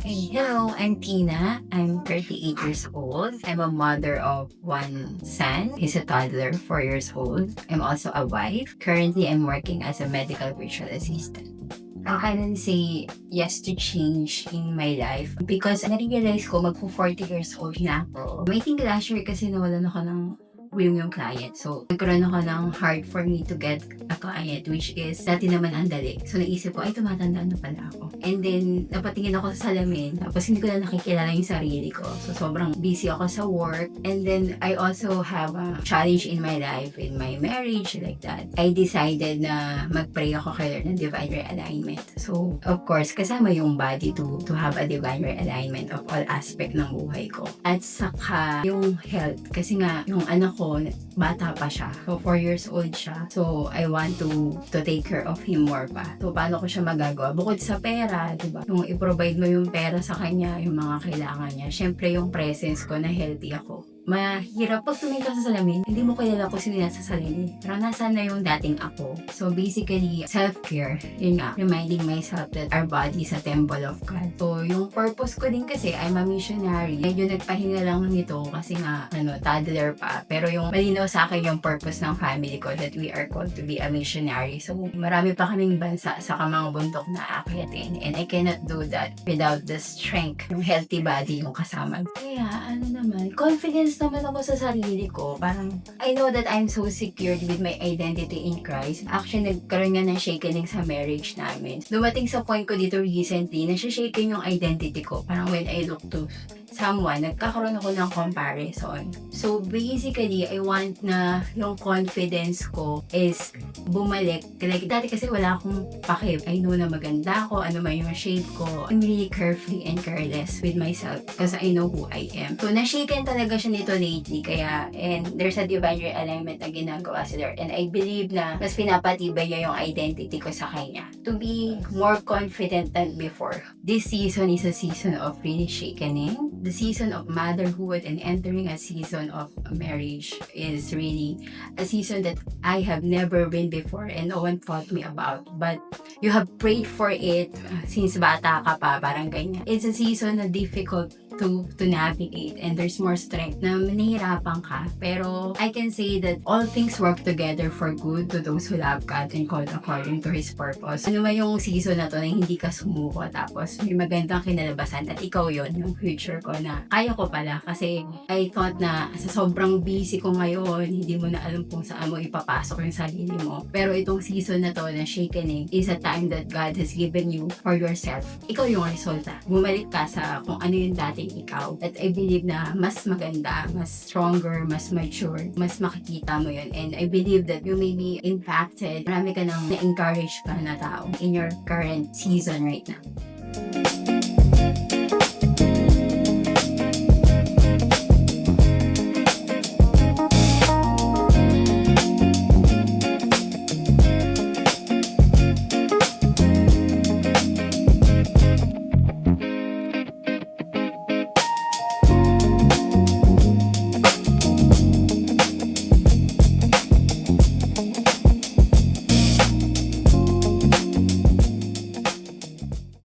Hey, hello, I'm Tina. I'm 38 years old. I'm a mother of one son. He's a toddler, 4 years old. I'm also a wife. Currently, I'm working as a medical virtual assistant. I can say yes to change in my life because na-realize ko magpo 40 years old na ako. I think last year kasi nawalan ako ng yung client. So, nagkaroon ako ng hard for me to get a client, which is dati naman ang dali. So, naisip ko, ay, tumatanda na pala ako. And then, napatingin ako sa salamin. Tapos, hindi ko na nakikilala yung sarili ko. So, sobrang busy ako sa work. And then, I also have a challenge in my life, in my marriage, like that. I decided na mag-pray ako kay Lord ng divine realignment. So, of course, kasama yung body to have a divine realignment of all aspect ng buhay ko. At saka, yung health. Kasi nga, yung anak ko, bata pa siya. So, 4 years old siya. So, I want to take care of him more pa. So, paano ko siya magagawa? Bukod sa pera, diba? Yung i-provide mo yung pera sa kanya, yung mga kailangan niya. Syempre, yung presence ko na healthy ako. Mahirap pag tumingin ka sa salamin, hindi mo kilala kung sino nasa salamin. Pero nasaan na yung dating ako. So basically, self-care, yun nga, reminding myself that our body is a temple of God. So yung purpose ko din kasi, I'm a missionary. Medyo nagpahinga lang nito kasi nga, toddler pa. Pero yung malinaw sa akin yung purpose ng family ko that we are called to be a missionary. So marami pa kaming bansa sa mga bundok na aakyatin. And I cannot do that without the strength, yung healthy body yung kasama. Kaya confidence naman ako sa sarili ko. Parang, I know that I'm so secured with my identity in Christ. Actually, nagkaroon nga ng shakening sa marriage namin. Dumating sa point ko dito recently, nasha-shaken yung identity ko. Parang when I look to someone, nagkakaroon ako ng comparison. So, basically, I want na yung confidence ko is bumalik. Like, dati kasi wala akong pake. I know na maganda ako, ano man yung shape ko. I'm really carefree and careless with myself because I know who I am. So, na-shaken talaga siya nito lately. Kaya, and there's a divine realignment na ginagawa si Lord. And I believe na mas pinapatibay niya yung identity ko sa kanya. To be more confident than before. This season is a season of really shakening. The season of motherhood and entering a season of marriage is really a season that I have never been before and no one taught me about. But you have prayed for it since bata ka pa, parang ganyan. It's a season na difficult to navigate and there's more strength na manihirapan ka. Pero I can say that all things work together for good to those who love God and called according to His purpose. Ano man yung season na to na hindi ka sumuko tapos may magandang kinalabasan at ikaw yon yung future ko na kaya ko pala kasi I thought na sa sobrang busy ko ngayon, hindi mo na alam kung saan mo ipapasok yung sarili mo. Pero itong season na to na shakening is a time that God has given you for yourself. Ikaw yung resulta. Bumalik ka sa kung ano yung dating ikaw. That I believe na mas maganda, mas stronger, mas mature, mas makikita mo yun. And I believe that you may be impacted. Marami ka nang na-encourage pa na tao in your current season right now.